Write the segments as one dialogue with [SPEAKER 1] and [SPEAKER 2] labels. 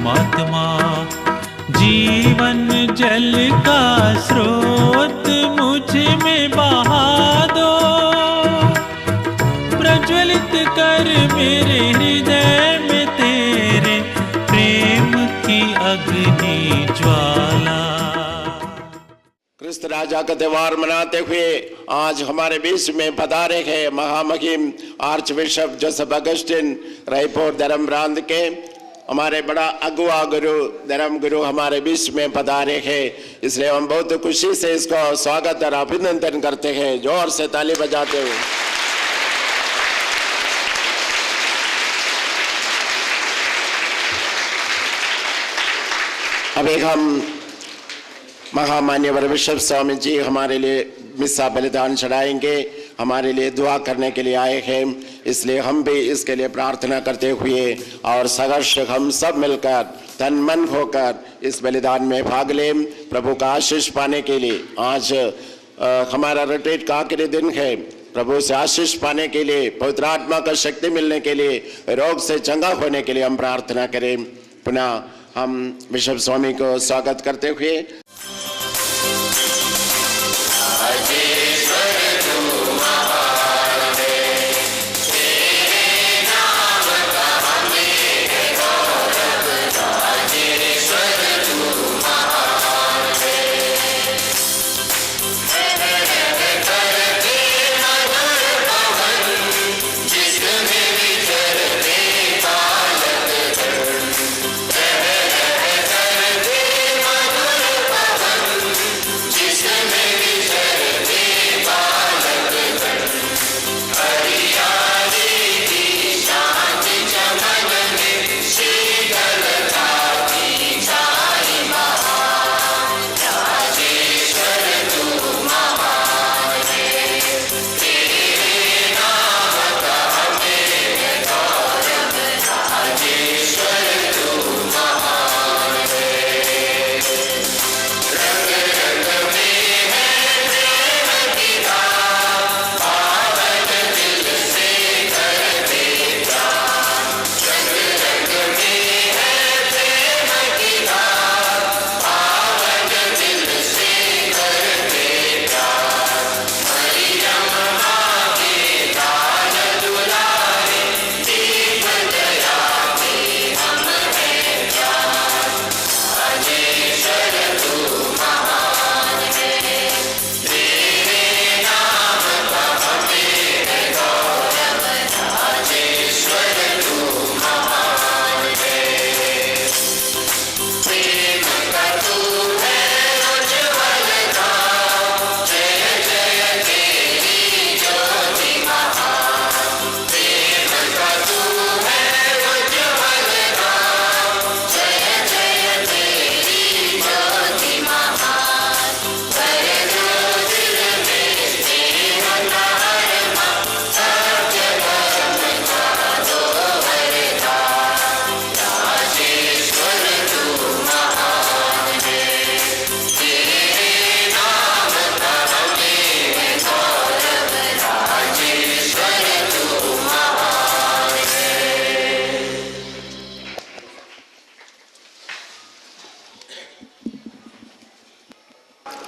[SPEAKER 1] परमात्मा। जीवन जल का स्रोत मुझ में बहा दो, प्रज्वलित कर मेरे हृदय में तेरे प्रेम की अग्नि ज्वाला।
[SPEAKER 2] क्रिस्त राजा का त्योहार मनाते हुए आज हमारे बीच में पधारे हैं महामहिम arch bishop Joseph Augustine Raipur धर्म प्रांत के हमारे बड़ा अगुआ गुरु धर्म गुरु हमारे बीच में पधारे हैं। इसलिए हम बहुत खुशी से इसको स्वागत और अभिनंदन करते हैं, जोर से ताली बजाते हुए। अब एक हम महामान्यवर बिशप स्वामी जी हमारे लिए मिस्सा बलिदान चढ़ाएंगे, हमारे लिए दुआ करने के लिए आए हैं। इसलिए हम भी इसके लिए प्रार्थना करते हुए और संघर्ष हम सब मिलकर तन मन होकर इस बलिदान में भाग लें, प्रभु का आशीष पाने के लिए। आज हमारा रिट्रीट का आखिरी दिन है। प्रभु से आशीष पाने के लिए, पवित्र आत्मा का शक्ति मिलने के लिए, रोग से चंगा होने के लिए हम प्रार्थना करें। पुनः हम बिशप स्वामी को स्वागत करते हुए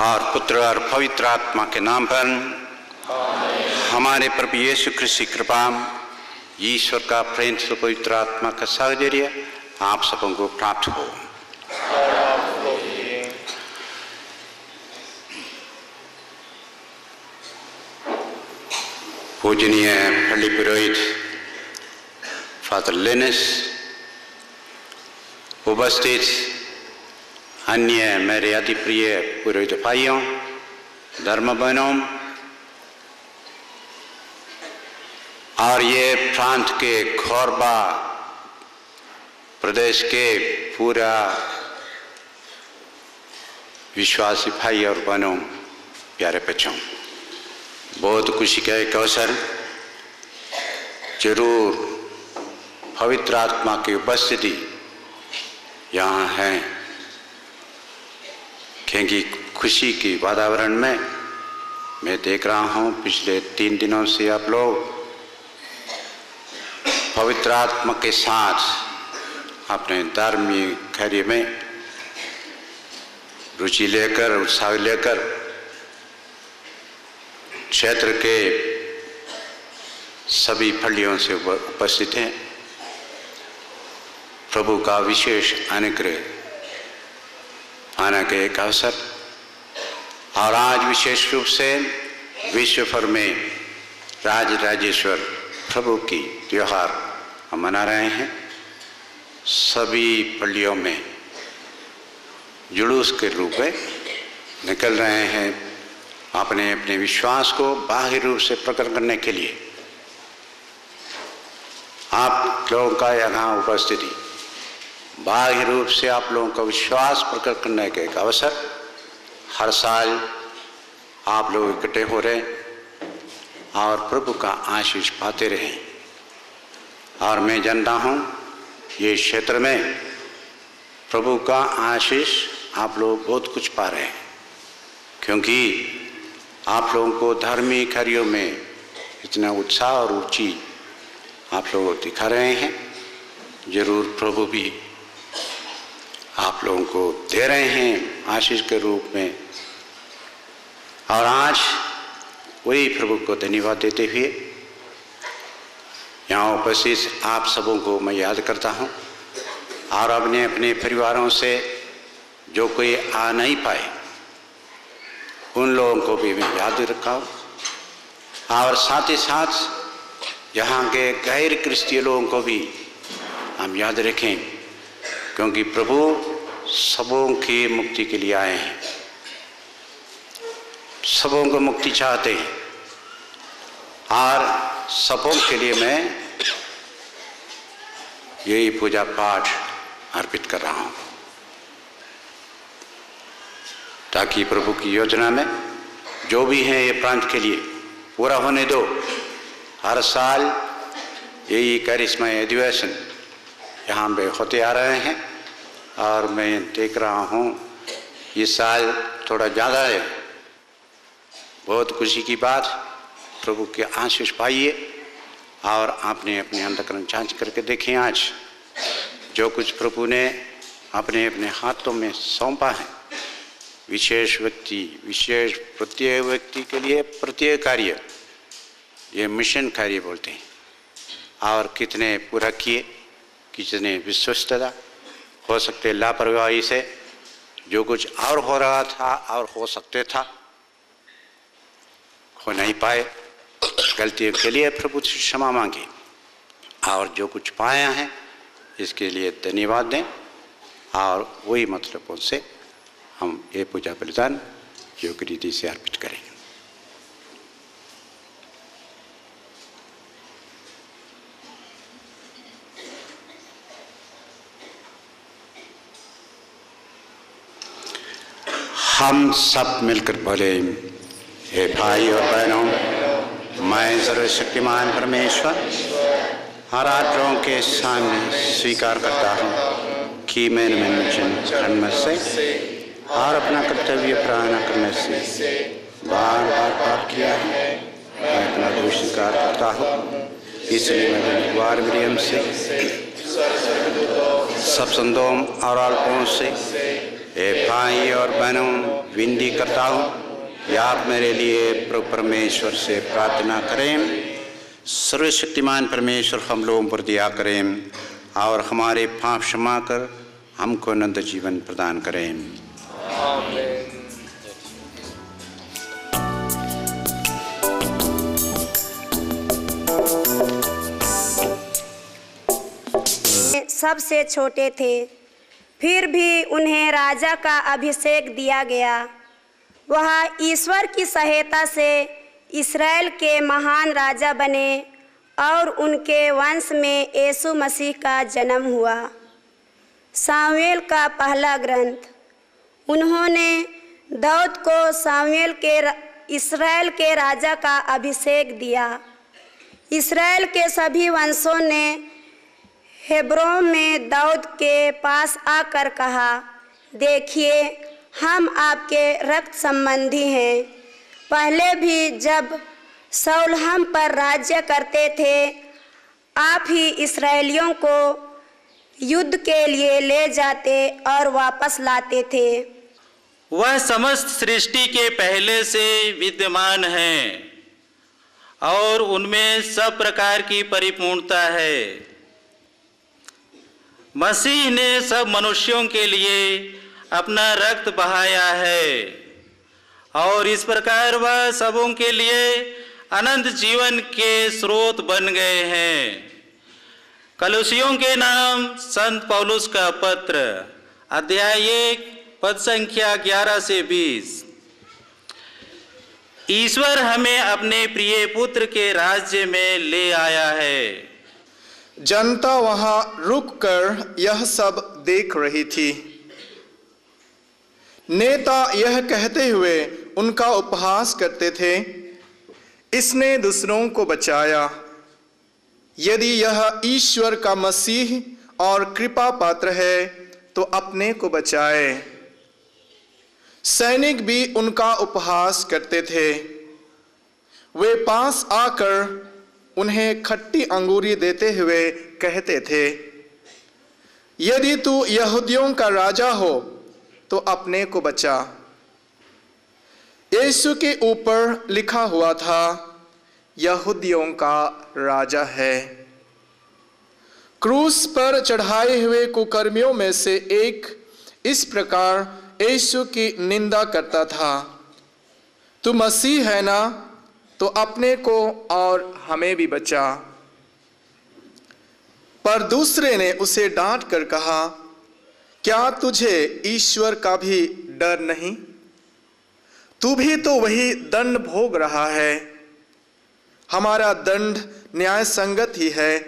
[SPEAKER 3] और पुत्र और पवित्र आत्मा के नाम पर हमारे प्रभु यीशु क्रिस्त की कृपा, ईश्वर का प्रेम से पवित्र आत्मा का साहचर्य आप सबों को प्राप्त हो। पूजनीय पल्ली पुरोहित फादर लेनिस, उपस्थित अन्य मेरे अति प्रिय पुरोहित भाइयों, धर्म बहनों और ये प्रांत के खोरबा प्रदेश के पूरा विश्वासी भाई और बहनों, प्यारे बच्चों, बहुत खुशी का एक अवसर। जरूर पवित्र आत्मा की उपस्थिति यहाँ है, क्योंकि खुशी की वातावरण में मैं देख रहा हूँ पिछले 3 दिनों से आप लोग पवित्र आत्मा के साथ अपने धार्मिक कार्य में रुचि लेकर, उत्साह लेकर क्षेत्र के सभी फलियों से उपस्थित हैं। प्रभु का विशेष अनुग्रह पाने के एक अवसर, और आज विशेष रूप से विश्व भर में राजराजेश्वर प्रभु की त्योहार हम मना रहे हैं। सभी पल्लियों में जुलूस के रूप में निकल रहे हैं अपने अपने विश्वास को बाह्य रूप से प्रकट करने के लिए। आप लोगों का यहाँ उपस्थिति बाह्य रूप से आप लोगों का विश्वास प्रकट करने का एक अवसर। हर साल आप लोग इकट्ठे हो रहे और प्रभु का आशीष पाते रहे। और मैं जानता हूँ ये क्षेत्र में प्रभु का आशीष आप लोग बहुत कुछ पा रहे हैं, क्योंकि आप लोगों को धार्मिक कार्यों में इतना उत्साह और रुचि आप लोग दिखा रहे हैं। जरूर प्रभु भी आप लोगों को दे रहे हैं आशीष के रूप में। और आज वही प्रभु को धन्यवाद देते हुए यहाँ उपस्थित आप सबों को मैं याद करता हूँ, और अपने अपने परिवारों से जो कोई आ नहीं पाए उन लोगों को भी मैं याद रखा हूँ, और साथ ही साथ यहाँ के गैर क्रिस्तीय लोगों को भी हम याद रखें, क्योंकि प्रभु सबों की मुक्ति के लिए आए हैं। सबों को मुक्ति चाहते हैं, और सबों के लिए मैं यही पूजा पाठ अर्पित कर रहा हूँ, ताकि प्रभु की योजना में जो भी है ये प्रांत के लिए पूरा होने दो। हर साल यही करिश्माई अधिवेशन यहाँ पे होते आ रहे हैं, और मैं देख रहा हूँ इस साल थोड़ा ज़्यादा है। बहुत खुशी की बात, प्रभु के आशीष पाइए, और आपने अपने अंतःकरण जांच करके देखें। आज जो कुछ प्रभु ने अपने अपने हाथों में सौंपा है, विशेष व्यक्ति, विशेष प्रत्येक व्यक्ति के लिए प्रत्येक कार्य, ये मिशन कार्य बोलते हैं। और कितने पूरा किए, कितने विश्वस्तता, हो सकते लापरवाही से जो कुछ और हो रहा था और हो सकते था हो नहीं पाए, गलतियों के लिए प्रभु से क्षमा मांगे, और जो कुछ पाया है इसके लिए धन्यवाद दें। और वही मतलब से हम ये पूजा बलिदान योग्य रीति से अर्पित करें। हम सब मिलकर बोले, हे भाई और बहनों, मैं सर्वशक्तिमान परमेश्वर आराधनाओं के सामने स्वीकार करता हूँ कि मैंने कर्म से और अपना कर्तव्य प्रार्थना करने से बार बार पाप किया है। मैं अपना दोष स्वीकार करता हूँ, इसलिए मैं द्वार विलियम से सब संतों और अल्पों से, हे भाई और बहनों, विनती करता हूँ या आप मेरे लिए प्रभु परमेश्वर से प्रार्थना करें। सर्वशक्तिमान परमेश्वर हम लोगों पर दया करें और हमारे पाप क्षमा कर हमको अनंत जीवन प्रदान करें।
[SPEAKER 4] आमीन।
[SPEAKER 5] सबसे छोटे थे, फिर भी उन्हें राजा का अभिषेक दिया गया। वह ईश्वर की सहायता से इस्राएल के महान राजा बने और उनके वंश में यीशु मसीह का जन्म हुआ। सामुएल का पहला ग्रंथ। उन्होंने दाऊद को सामुएल के इस्राएल के राजा का अभिषेक दिया। इस्राएल के सभी वंशों ने हेब्रोन में दाऊद के पास आकर कहा, देखिए हम आपके रक्त संबंधी हैं। पहले भी जब शाऊल हम पर राज्य करते थे, आप ही इस्राएलियों को युद्ध के लिए ले जाते और वापस लाते थे।
[SPEAKER 6] वह समस्त सृष्टि के पहले से विद्यमान है और उनमें सब प्रकार की परिपूर्णता है। मसीह ने सब मनुष्यों के लिए अपना रक्त बहाया है और इस प्रकार वह सबों के लिए अनंत जीवन के स्रोत बन गए हैं। कलुसियों के नाम संत पौलुस का पत्र, अध्याय 1, पद संख्या 11 से 20। ईश्वर हमें अपने प्रिय पुत्र के राज्य में ले आया है।
[SPEAKER 7] जनता वहां रुककर यह सब देख रही थी। नेता यह कहते हुए उनका उपहास करते थे, इसने दूसरों को बचाया। यदि यह ईश्वर का मसीह और कृपा पात्र है तो अपने को बचाए। सैनिक भी उनका उपहास करते थे। वे पास आकर उन्हें खट्टी अंगूरी देते हुए कहते थे, यदि तू यहूदियों का राजा हो तो अपने को बचा। यीशु के ऊपर लिखा हुआ था, यहूदियों का राजा है। क्रूस पर चढ़ाए हुए कुकर्मियों में से एक इस प्रकार यीशु की निंदा करता था, तू मसीह है ना, तो अपने को और हमें भी बचा। पर दूसरे ने उसे डांट कर कहा, क्या तुझे ईश्वर का भी डर नहीं? तू भी तो वही दंड भोग रहा है। हमारा दंड न्याय संगत ही है,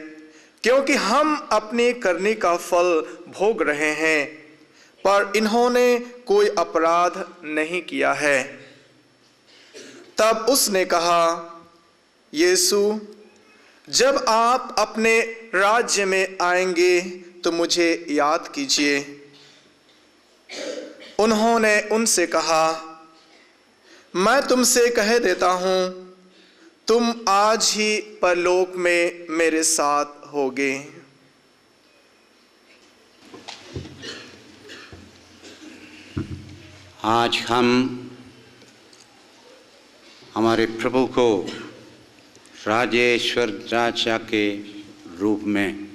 [SPEAKER 7] क्योंकि हम अपने करने का फल भोग रहे हैं, पर इन्होंने कोई अपराध नहीं किया है। तब उसने कहा, यीशु, जब आप अपने राज्य में आएंगे तो मुझे याद कीजिए। उन्होंने उनसे कहा, मैं तुमसे कह देता हूं, तुम आज ही परलोक में मेरे साथ होगे।
[SPEAKER 3] आज हम हमारे प्रभु को राजेश्वर राजा के रूप में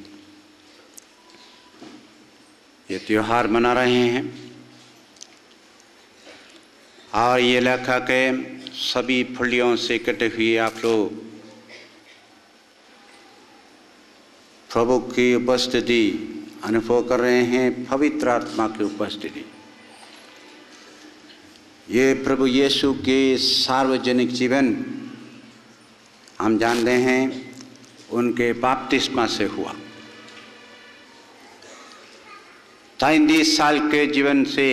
[SPEAKER 3] ये त्योहार मना रहे हैं और ये इलाका के सभी फलियों से कटे हुए आप लोग प्रभु की उपस्थिति अनुभव कर रहे हैं, पवित्र आत्मा की उपस्थिति। ये प्रभु यीशु के सार्वजनिक जीवन हम जानते हैं उनके बपतिस्मा से हुआ। 33 साल के जीवन से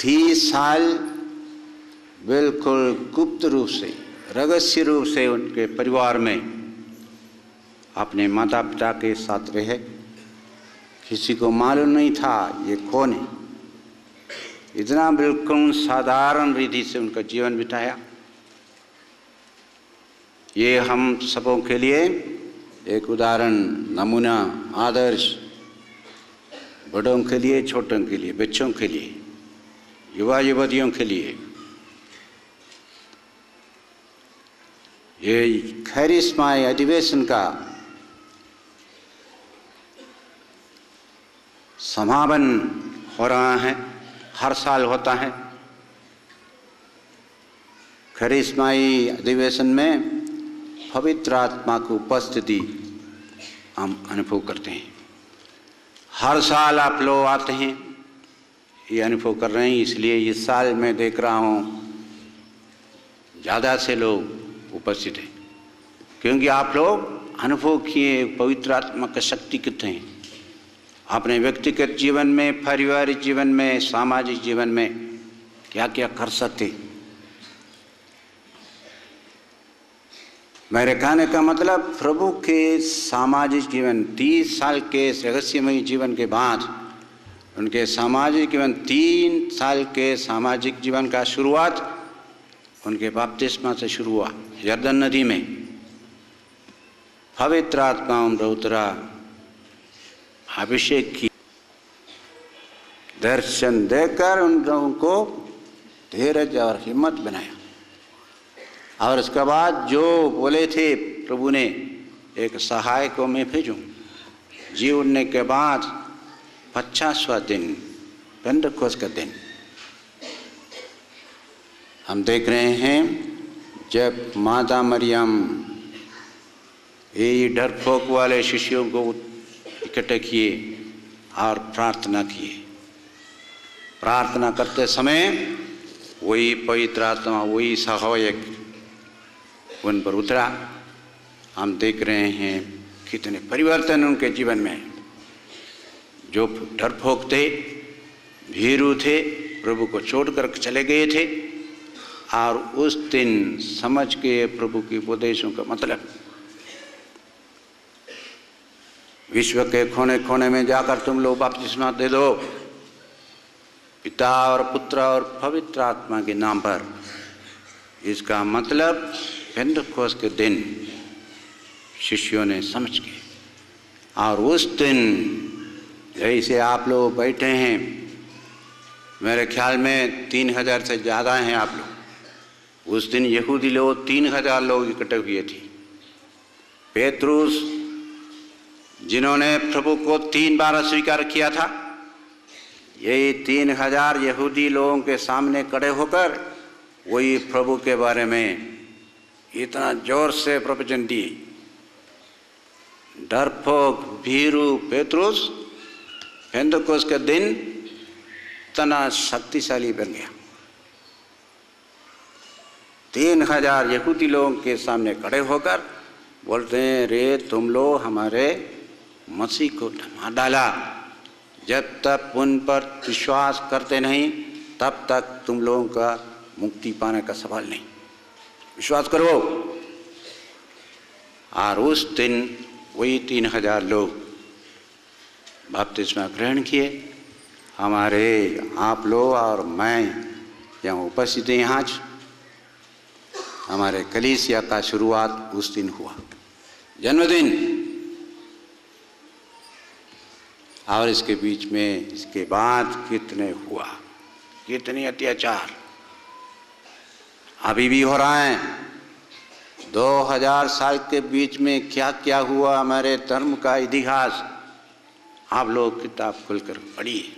[SPEAKER 3] 30 साल बिल्कुल गुप्त रूप से, रहस्य रूप से उनके परिवार में अपने माता पिता के साथ रहे। किसी को मालूम नहीं था ये कौन है। इतना बिल्कुल साधारण रीति से उनका जीवन बिताया। ये हम सबों के लिए एक उदाहरण, नमूना, आदर्श, बड़ों के लिए, छोटों के लिए, बच्चों के लिए, युवा युवतियों के लिए। ये खैरिस्माई अधिवेशन का समापन हो रहा है, हर साल होता है। खैरिस्माई अधिवेशन में पवित्र आत्मा की उपस्थिति हम अनुभव करते हैं। हर साल आप लोग आते हैं, ये अनुभव कर रहे हैं। इसलिए इस साल मैं देख रहा हूँ ज़्यादा से लोग उपस्थित हैं, क्योंकि आप लोग अनुभव किए पवित्र आत्मा का शक्ति कितने हैं अपने व्यक्तिगत जीवन में, पारिवारिक जीवन में, सामाजिक जीवन में क्या क्या कर सकते। मेरे कहने का मतलब, प्रभु के सामाजिक जीवन 30 साल के रहस्यमय जीवन के बाद उनके सामाजिक जीवन 3 साल के सामाजिक जीवन का शुरुआत उनके बपतिस्मा से शुरू हुआ। यरदन नदी में पवित्र आत्मा उतरा अभिषेक की, दर्शन देकर उन लोगों को धीरज और हिम्मत बनाया। और उसके बाद जो बोले थे प्रभु ने, एक सहायक को मैं भेजूं। जी उठने के बाद 50वां दिन, पेंटेकोस्त का दिन, हम देख रहे हैं जब माता मरियम ये डरपोक वाले शिष्यों को इकट्ठे किए और प्रार्थना किए। प्रार्थना करते समय वही पवित्र आत्मा, वही सहायक उन पर उतरा। हम देख रहे हैं कितने परिवर्तन उनके जीवन में। जो डरपोक थे, भीरू थे, प्रभु को छोड़कर चले गए थे, और उस दिन समझ के प्रभु के उपदेशों का मतलब, विश्व के कोने कोने में जाकर तुम लोग बपतिस्मा दे दो, पिता और पुत्र और पवित्र आत्मा के नाम पर। इसका मतलब पेंटेकोस्त के दिन शिष्यों ने समझ के, और उस दिन जैसे आप लोग बैठे हैं, मेरे ख्याल में 3000 से ज़्यादा हैं आप लोग। उस दिन यहूदी लोग 3000 लोग इकट्ठे हुए थे। पेतरुस जिन्होंने प्रभु को 3 बार स्वीकार किया था, यही 3000 यहूदी लोगों के सामने खड़े होकर वही प्रभु के बारे में इतना जोर से प्रवचन दिए। डरपोक भीरू पेतरुस पेंटेकोस्त का दिन इतना शक्तिशाली बन गया। 3000 यहूदी लोगों के सामने खड़े होकर बोलते हैं, रे तुम लोग हमारे मसीह को मार डाला, जब तक उन पर विश्वास करते नहीं तब तक तुम लोगों का मुक्ति पाने का सवाल नहीं, विश्वास करो। और उस दिन वही 3000 लोग बपतिस्मा ग्रहण किए। हमारे आप लोग और मैं यहाँ उपस्थित हैं। आज हमारे कलीसिया का शुरुआत उस दिन हुआ, जन्मदिन। और इसके बीच में इसके बाद कितने हुआ, कितने अत्याचार अभी भी हो रहा है। 2000 साल के बीच में क्या क्या हुआ, हमारे धर्म का इतिहास आप लोग किताब खोलकर पढ़िए।